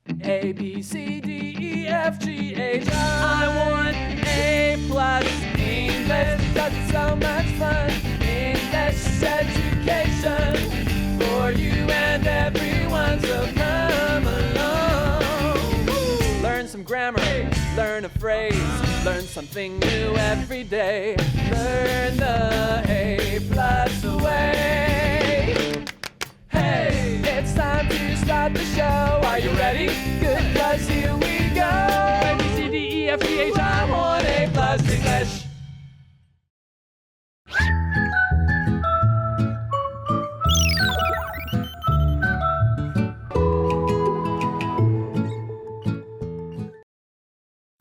A, B, C, D, E, F, G, H, I want A+ English because it's so much fun. English education for you and everyone, so come along. Learn some grammar, learn a phrase, learn something new every day. Learn the A+ way. Hey, it's time to start the show. Are you ready? Good, 'cause here we go. A, B, C, D, E, F, G, H, I want A+ English.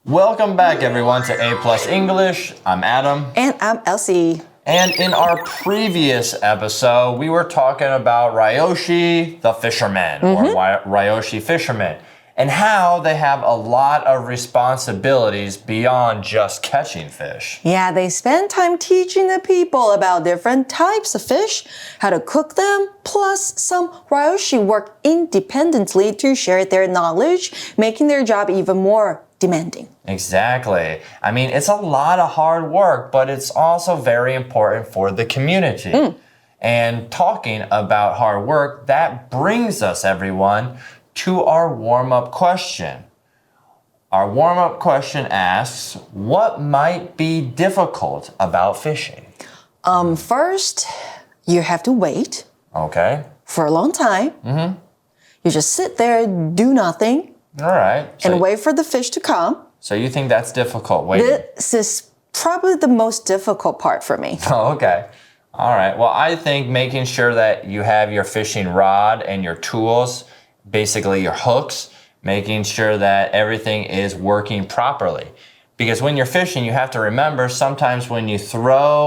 Welcome back, everyone, to A+ English. I'm Adam. And I'm Elsie. And in our previous episode, we were talking about Ryoshi the fisherman, or Ryoshi fishermen, and how they have a lot of responsibilities beyond just catching fish. Yeah, they spend time teaching the people about different types of fish, how to cook them, plus some Ryoshi work independently to share their knowledge, making their job even more demanding. Exactly. I mean, it's a lot of hard work, but it's also very important for the community. And talking about hard work, that brings us, everyone, to our warm-up question. Our warm-up question asks, what might be difficult about fishing? First, you have to wait. Okay. For a long time. You just sit there, do nothing. All right. And wait for the fish to come. So you think that's difficult waiting? This is probably the most difficult part for me. Oh, okay. All right. Well, I think making sure that you have your fishing rod and your tools, basically your hooks, making sure that everything is working properly. Because when you're fishing, you have to remember sometimes when you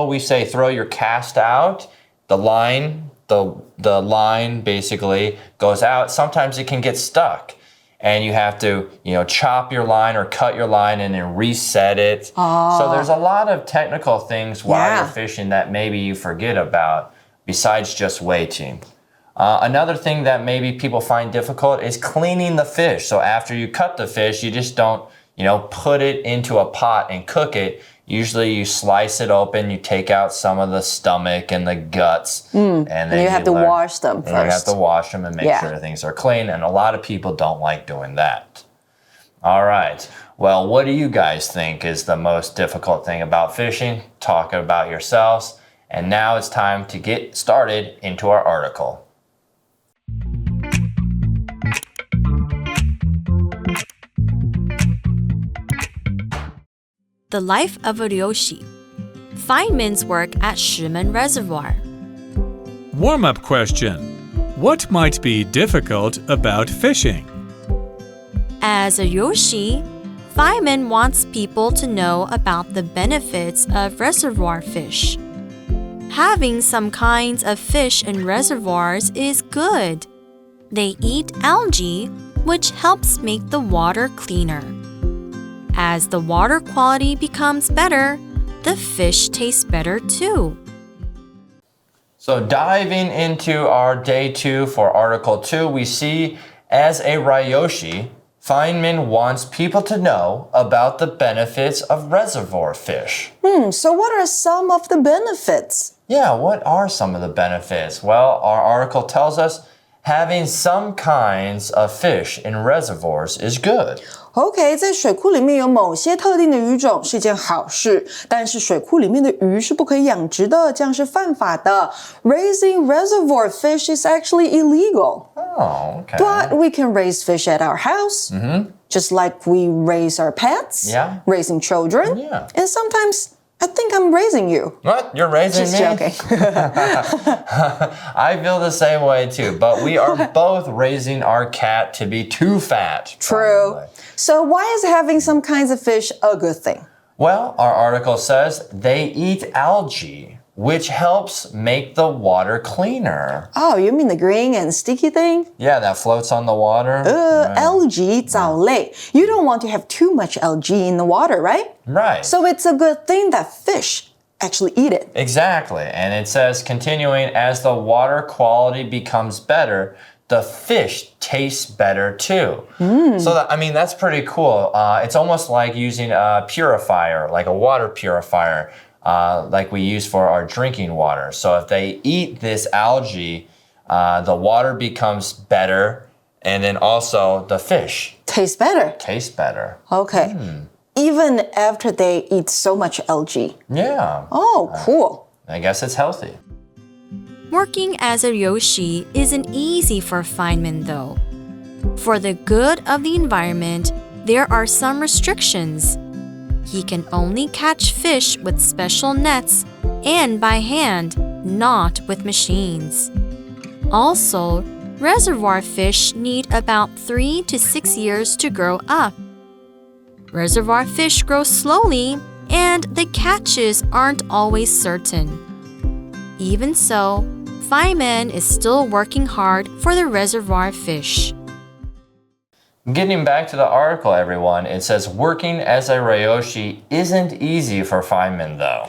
we say throw your cast out, the line basically goes out. Sometimes it can get stuck. And you have to, chop your line or cut your line and then reset it. So there's a lot of technical things while you're fishing that maybe you forget about besides just waiting. Another thing that maybe people find difficult is cleaning the fish. So after you cut the fish, you just don't, put it into a pot and cook it. Usually you slice it open, you take out some of the stomach and the guts. And then you have to wash them first. You have to wash them and make sure things are clean. And a lot of people don't like doing that. All right. Well, what do you guys think is the most difficult thing about fishing? Talk about yourselves. And now it's time to get started into our article. The Life of a Ryoshi. Feynman's work at Shimen Reservoir. Warm-up question. What might be difficult about fishing? As a Ryoshi, Feynman wants people to know about the benefits of reservoir fish. Having some kinds of fish in reservoirs is good. They eat algae, which helps make the water cleaner. As the water quality becomes better, the fish taste better too. So diving into our day 2 for Article 2, we see as a Ryoshi, Feynman wants people to know about the benefits of reservoir fish. So what are some of the benefits? Yeah, what are some of the benefits? Well, our article tells us having some kinds of fish in reservoirs is good. OK， 在水库里面有某些特定的鱼种是一件好事，但是水库里面的鱼是不可以养殖的，这样是犯法的。Raising reservoir fish is actually illegal. Oh, okay. But we can raise fish at our house, just like we raise our pets, raising children, and sometimes I think I'm raising you. What? You're raising Just me? Joking. I feel the same way too, but we are both raising our cat to be too fat. True. Probably. So why is having some kinds of fish a good thing? Well, our article says they eat algae, which helps make the water cleaner. Oh, you mean the green and sticky thing? Yeah, that floats on the water. Algae, 藻类. You don't want to have too much algae in the water, right? Right. So it's a good thing that fish actually eat it. Exactly. And it says, continuing, as the water quality becomes better, the fish tastes better too. So that's pretty cool. It's almost like using a purifier, like a water purifier, like we use for our drinking water. So if they eat this algae, the water becomes better, and then also the fish Tastes better. tastes better. Okay. Even after they eat so much algae. Yeah. Oh, cool. I guess it's healthy. Working as a ryoshi isn't easy for Feynman, though. For the good of the environment, there are some restrictions. He can only catch fish with special nets and by hand, not with machines. Also, reservoir fish need about 3 to 6 years to grow up. Reservoir fish grow slowly, and the catches aren't always certain. Even so, Feynman is still working hard for the reservoir fish. Getting back to the article, everyone, it says working as a ryoshi isn't easy for Feynman, though.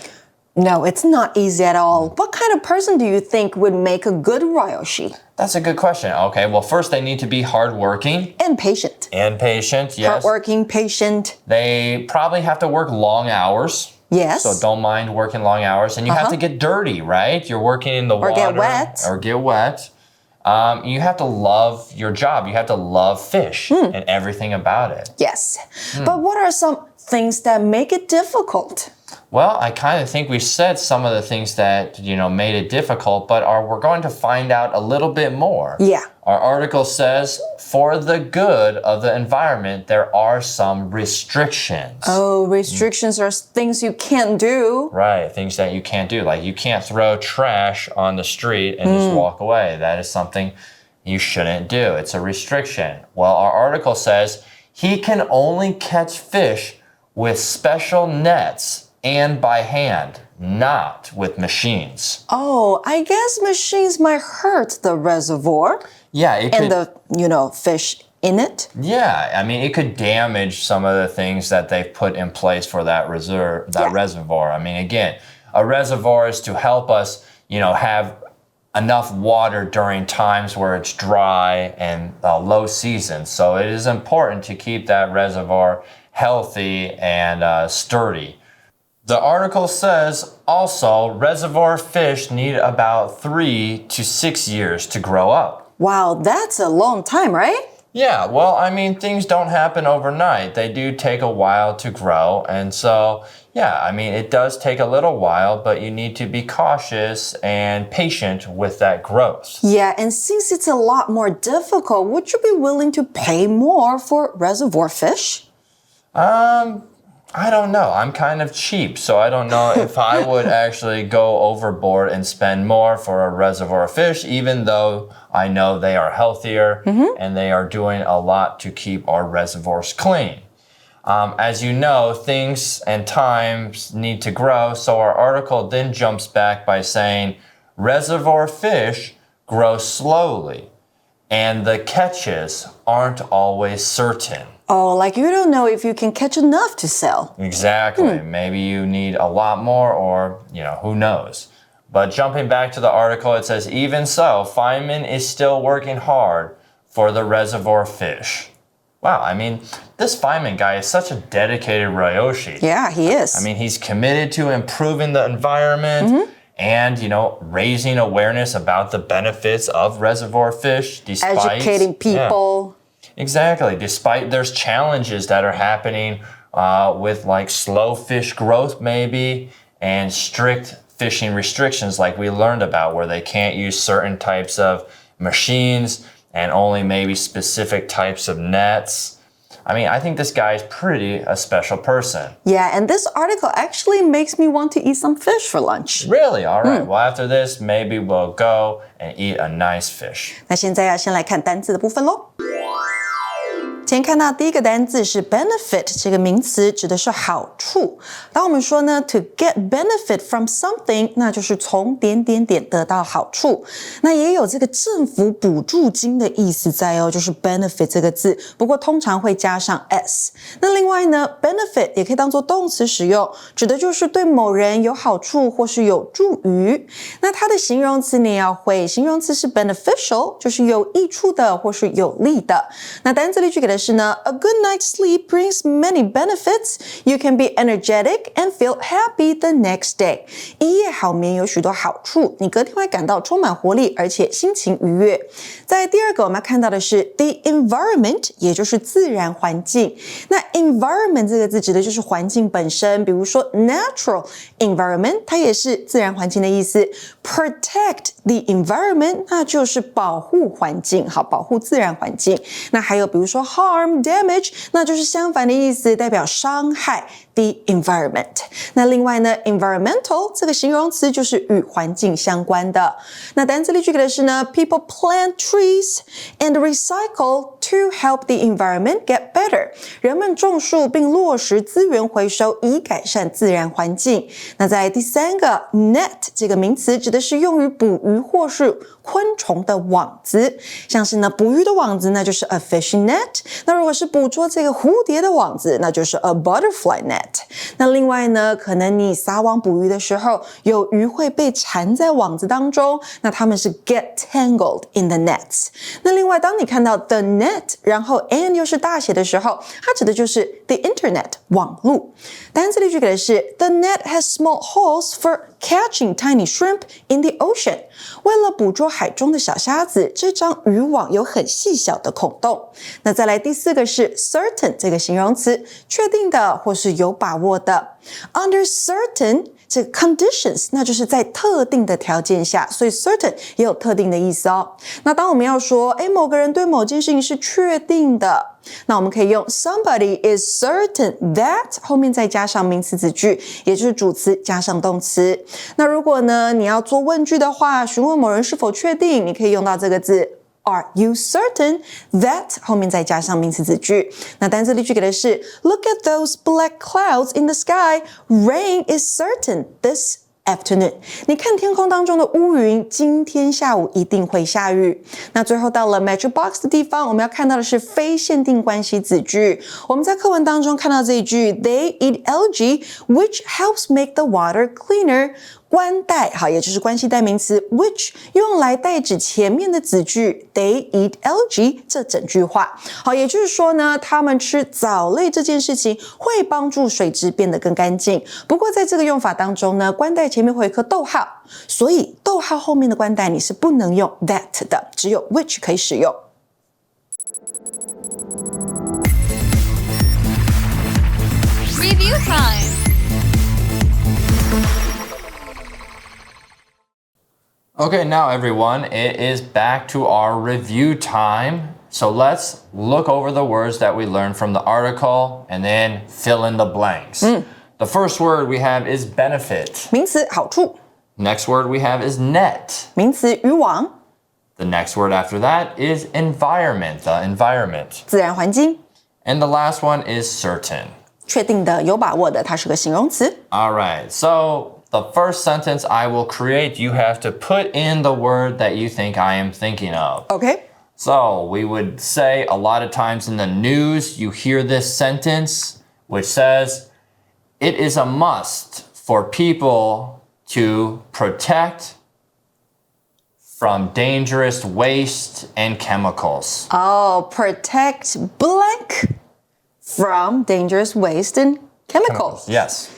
No, it's not easy at all. What kind of person do you think would make a good ryoshi? That's a good question. Okay, well, first they need to be hardworking. And patient. And patient, yes. Hardworking, patient. They probably have to work long hours. Yes. So don't mind working long hours. And you have to get dirty, right? You're working in the water. Or get wet. Or get wet. You have to love your job. You have to love fish and everything about it. Yes. But what are some things that make it difficult? Well, I kind of think we said some of the things that, made it difficult, but we're going to find out a little bit more. Yeah. Our article says, for the good of the environment, there are some restrictions. Oh, restrictions are things you can't do. Right, things that you can't do. Like you can't throw trash on the street and just walk away. That is something you shouldn't do. It's a restriction. Well, our article says, he can only catch fish with special nets and by hand, not with machines. Oh, I guess machines might hurt the reservoir. Yeah, it could. And the, fish in it. Yeah, it could damage some of the things that they've put in place for that reservoir. Again, a reservoir is to help us, have enough water during times where it's dry and low season. So it is important to keep that reservoir healthy and sturdy. The article says also reservoir fish need about 3 to 6 years to grow up. Wow, that's a long time, right? Yeah, well, things don't happen overnight. They do take a while to grow. And so, yeah, it does take a little while, but you need to be cautious and patient with that growth. Yeah, and since it's a lot more difficult, would you be willing to pay more for reservoir fish? I don't know. I'm kind of cheap, so I don't know if I would actually go overboard and spend more for a reservoir fish, even though I know they are healthier and they are doing a lot to keep our reservoirs clean. As you know, things and times need to grow, so our article then jumps back by saying reservoir fish grow slowly and the catches aren't always certain. Oh, like you don't know if you can catch enough to sell. Exactly. Maybe you need a lot more or, who knows. But jumping back to the article, it says, even so, Feynman is still working hard for the reservoir fish. Wow, this Feynman guy is such a dedicated ryoshi. Yeah, he is. He's committed to improving the environment and, raising awareness about the benefits of reservoir fish despite educating people. Yeah. Exactly. Despite there's challenges that are happening with like slow fish growth maybe and strict fishing restrictions like we learned about where they can't use certain types of machines and only maybe specific types of nets. I think this guy is pretty a special person. Yeah, and this article actually makes me want to eat some fish for lunch. Really? All right. Well, after this, maybe we'll go and eat a nice fish. 那现在要先来看单字的部分咯。今天看到第一个单字是 benefit 这个名词，指的是好处。当我们说呢 to get benefit from something， 那就是从点点点得到好处。那也有这个政府补助金的意思在哦，就是 benefit 这个字，不过通常会加上 s。那另外呢 benefit 也可以当作动词使用，指的就是对某人有好处或是有助于。那它的形容词你也要会，形容词是 beneficial， 就是有益处的或是有利的。那单字例句给的是呢 A good night's sleep brings many benefits. You can be energetic and feel happy the next day. 一夜好眠有许多好处，你隔天会感到充满活力，而且心情愉悦。在第二个我们要看到的是 the environment， 也就是自然环境。那 environment 这个字指的就是环境本身，比如说 natural environment， 它也是自然环境的意思。Protect the environment， 那就是保护环境，好，保护自然环境。那还有比如说 harm damage， 那就是相反的意思，代表伤害 the environment。 那另外呢 environmental 这个形容词就是与环境相关的。那单字例句给的是呢 people plant trees and recycle to help the environment get better。 人们种树并落实资源回收以改善自然环境。那在第三个 net 这个名词指的是用于捕鱼或是昆虫的网子，像是呢捕鱼的网子那就是 a fishing net， 那如果是捕捉这个蝴蝶的网子那就是 a butterfly net。 那另外呢可能你撒网捕鱼的时候有鱼会被缠在网子当中，那它们是 get tangled in the nets。 那另外当你看到 the net 然后 and 又是大写的时候，它指的就是 the internet 网路。单字例句给的是 The net has small holes for catching tiny shrimp in the ocean。 为了捕捉海中的小虾子，这张渔网有很细小的孔洞。那再来第四个是 certain 这个形容词，确定的或是有把握的。 Under certain 这个 conditions 那就是在特定的条件下，所以 certain 也有特定的意思哦。那当我们要说某个人对某件事情是确定的，那我们可以用 somebody is certain that 后面再加上名词子句，也就是主词加上动词。那如果呢你要做问句的话，询问某人是否确定，你可以用到这个字Are you certain that 后面再加上名词子句。那单字例句给的是 Look at those black clouds in the sky. Rain is certain this afternoon. 你看天空当中的乌云，今天下午一定会下雨。那最后到了 Magic Box 的地方，我们要看到的是非限定关系子句。我们在课文当中看到这一句 They eat algae, which helps make the water cleaner。关代好，也就是关系代名词 which 用来代指前面的子句 they eat algae 这整句话。好，也就是说呢，他们吃藻类这件事情会帮助水质变得更干净。不过在这个用法当中呢，关代前面会有一颗逗号，所以逗号后面的关代你是不能用 that 的，只有 which 可以使用。Review time. Okay, now everyone, it is back to our review time. So let's look over the words that we learned from the article and then fill in the blanks. The first word we have is benefit. 名词好处。 Next word we have is net. 名词渔网。 The next word after that is environment, the environment. 自然环境。 And the last one is certain. 确定的有把握的，它是个形容词。 All right, so the first sentence I will create, you have to put in the word that you think I am thinking of. OK。 So we would say a lot of times in the news, you hear this sentence which says, it is a must for people to protect from dangerous waste and chemicals. Protect blank from dangerous waste and chemicals. Yes.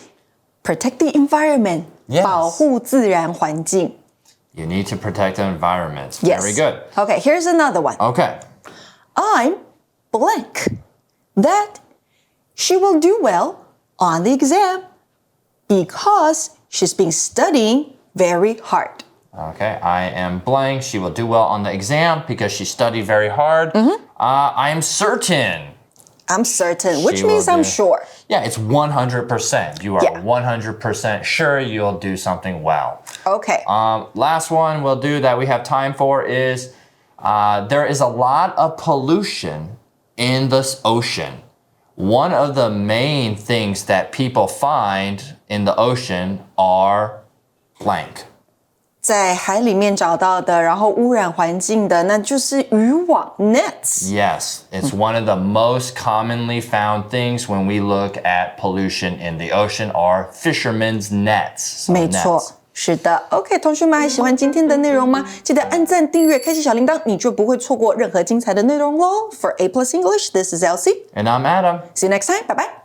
Protect the environment. Yes. 保护自然环境。 You need to protect the environment. Yes. Very good. Okay, here's another one. Okay. I'm blank that she will do well on the exam because she's been studying very hard. Okay, I am blank. She will do well on the exam because she studied very hard. I am certain. I'm certain, which She means will I'm do- sure. Yeah, it's 100%. You are Yeah. 100% sure you'll do something well. Okay. Last one we'll do that we have time for is there is a lot of pollution in the ocean. One of the main things that people find in the ocean are blank. 在海里面找到的，然后污染环境的，那就是渔网 nets. Yes, it's one of the most commonly found things when we look at pollution in the ocean are fishermen's nets. So 没错。 nets. 是的 ，OK， 同学们还喜欢今天的内容吗？记得按赞、订阅、开启小铃铛，你就不会错过任何精彩的内容喽。For A+ English, this is Elsie. And I'm Adam. See you next time. Bye bye.